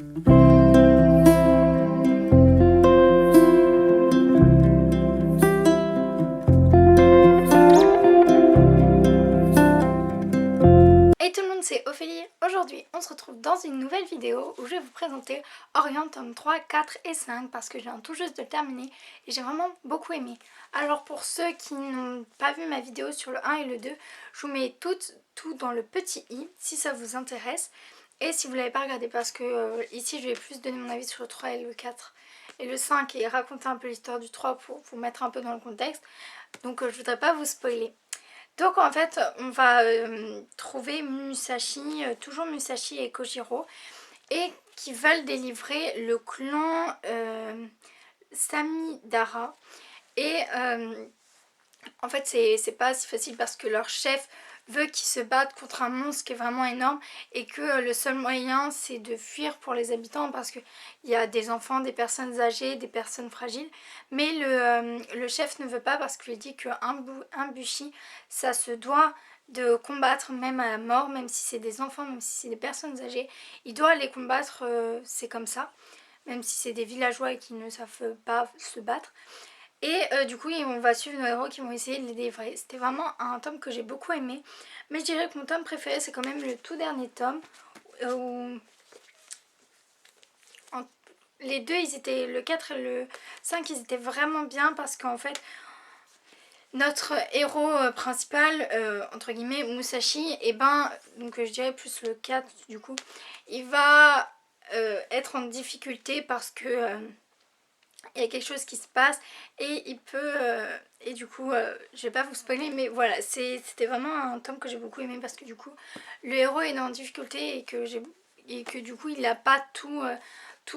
Hey tout le monde, c'est Ophélie. Aujourd'hui, on se retrouve dans une nouvelle vidéo où je vais vous présenter Orient tome 3, 4 et 5 parce que je viens tout juste de le terminer et j'ai vraiment beaucoup aimé. Alors pour ceux qui n'ont pas vu ma vidéo sur le 1 et le 2, je vous mets tout dans le petit i si ça vous intéresse. Et si vous ne l'avez pas regardé parce que ici je vais plus donner mon avis sur le 3 et le 4 et le 5 et raconter un peu l'histoire du 3 pour vous mettre un peu dans le contexte. Donc je voudrais pas vous spoiler. Donc en fait on va trouver Musashi, toujours Musashi et Kojiro, et qui veulent délivrer le clan Samidara. Et en fait c'est pas si facile parce que leur chef veut qu'ils se battent contre un monstre qui est vraiment énorme et que le seul moyen c'est de fuir pour les habitants parce qu'il y a des enfants, des personnes âgées, des personnes fragiles. Mais le chef ne veut pas parce qu'il dit qu'un bushi ça se doit de combattre même à la mort, même si c'est des enfants, même si c'est des personnes âgées. Il doit les combattre, c'est comme ça, même si c'est des villageois et qui ne savent pas se battre. Et du coup on va suivre nos héros qui vont essayer de les délivrer. C'était vraiment un tome que j'ai beaucoup aimé. Mais je dirais que mon tome préféré c'est quand même le tout dernier tome. Où les deux ils étaient, le 4 et le 5 ils étaient vraiment bien parce qu'en fait notre héros principal, entre guillemets Musashi, et donc je dirais plus le 4 du coup, il va être en difficulté parce que il y a quelque chose qui se passe et il peut et du coup je vais pas vous spoiler, mais voilà, c'était vraiment un tome que j'ai beaucoup aimé parce que du coup le héros est en difficulté et que du coup il a pas tout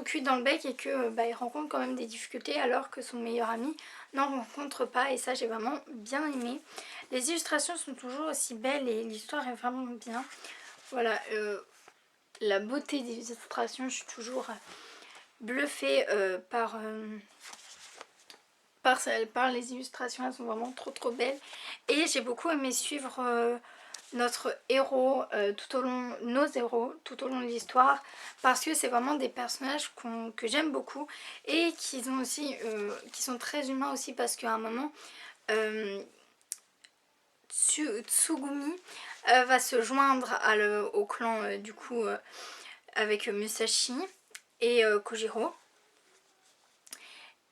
cuit dans le bec et que il rencontre quand même des difficultés alors que son meilleur ami n'en rencontre pas, et ça j'ai vraiment bien aimé. Les illustrations sont toujours aussi belles et l'histoire est vraiment bien. Voilà, la beauté des illustrations, je suis toujours bluffée par les illustrations, elles sont vraiment trop belles. Et j'ai beaucoup aimé suivre notre héros, nos héros tout au long de l'histoire, parce que c'est vraiment des personnages que j'aime beaucoup et qui sont très humains aussi, parce qu'à un moment Tsugumi va se joindre au clan du coup avec Musashi et Kojiro.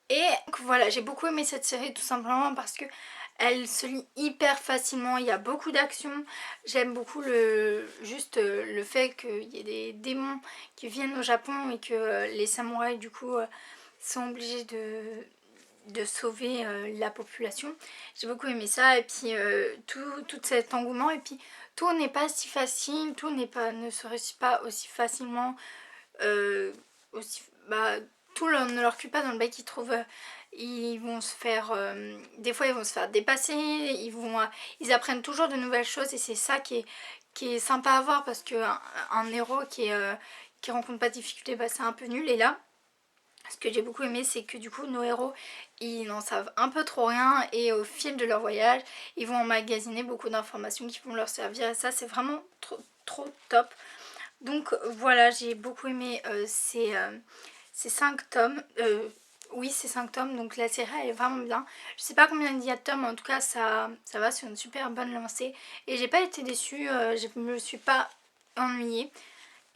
Et donc voilà, j'ai beaucoup aimé cette série tout simplement parce que elle se lit hyper facilement, il y a beaucoup d'action. J'aime beaucoup juste le fait qu'il y ait des démons qui viennent au Japon et que les samouraïs du coup sont obligés de sauver la population. J'ai beaucoup aimé ça, et puis tout cet engouement, et puis tout n'est pas si facile, ne se réussit pas aussi facilement, aussi, tout ne leur cule pas dans le bec. Ils vont se faire des fois ils vont se faire dépasser, ils apprennent toujours de nouvelles choses, et c'est ça qui est sympa à voir, parce que un héros qui rencontre pas de difficulté, c'est un peu nul. Et là ce que j'ai beaucoup aimé, c'est que du coup nos héros ils n'en savent un peu trop rien, et au fil de leur voyage ils vont emmagasiner beaucoup d'informations qui vont leur servir, et ça c'est vraiment trop top. Donc voilà, j'ai beaucoup aimé ces 5 tomes. Oui, ces 5 tomes, donc la série elle est vraiment bien. Je sais pas combien il y a de tomes, en tout cas ça va sur une super bonne lancée. Et j'ai pas été déçue, je me suis pas ennuyée.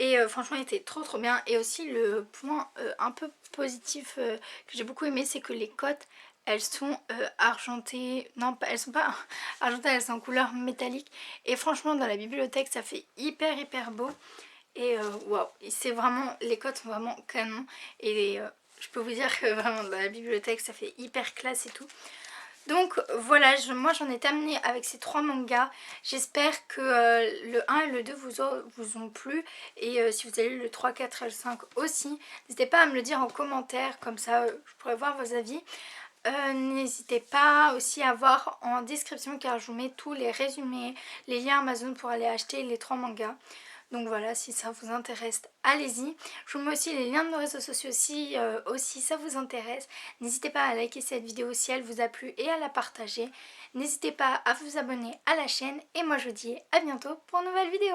Et franchement il était trop bien. Et aussi le point un peu positif que j'ai beaucoup aimé, c'est que les cotes elles sont argentées. Non, elles sont pas argentées, elles sont en couleur métallique. Et franchement dans la bibliothèque ça fait hyper beau. Et waouh, c'est vraiment, les codes sont vraiment canon. Et je peux vous dire que vraiment dans la bibliothèque ça fait hyper classe et tout. Donc voilà, moi j'en ai terminé avec ces 3 mangas. J'espère que le 1 et le 2 vous ont plu. Et si vous avez lu le 3, 4 et le 5 aussi, n'hésitez pas à me le dire en commentaire, comme ça je pourrais voir vos avis. N'hésitez pas aussi à voir en description, car je vous mets tous les résumés, les liens Amazon pour aller acheter les 3 mangas. Donc voilà, si ça vous intéresse, allez-y. Je vous mets aussi les liens de nos réseaux sociaux si aussi ça vous intéresse. N'hésitez pas à liker cette vidéo si elle vous a plu et à la partager. N'hésitez pas à vous abonner à la chaîne, et moi je vous dis à bientôt pour une nouvelle vidéo.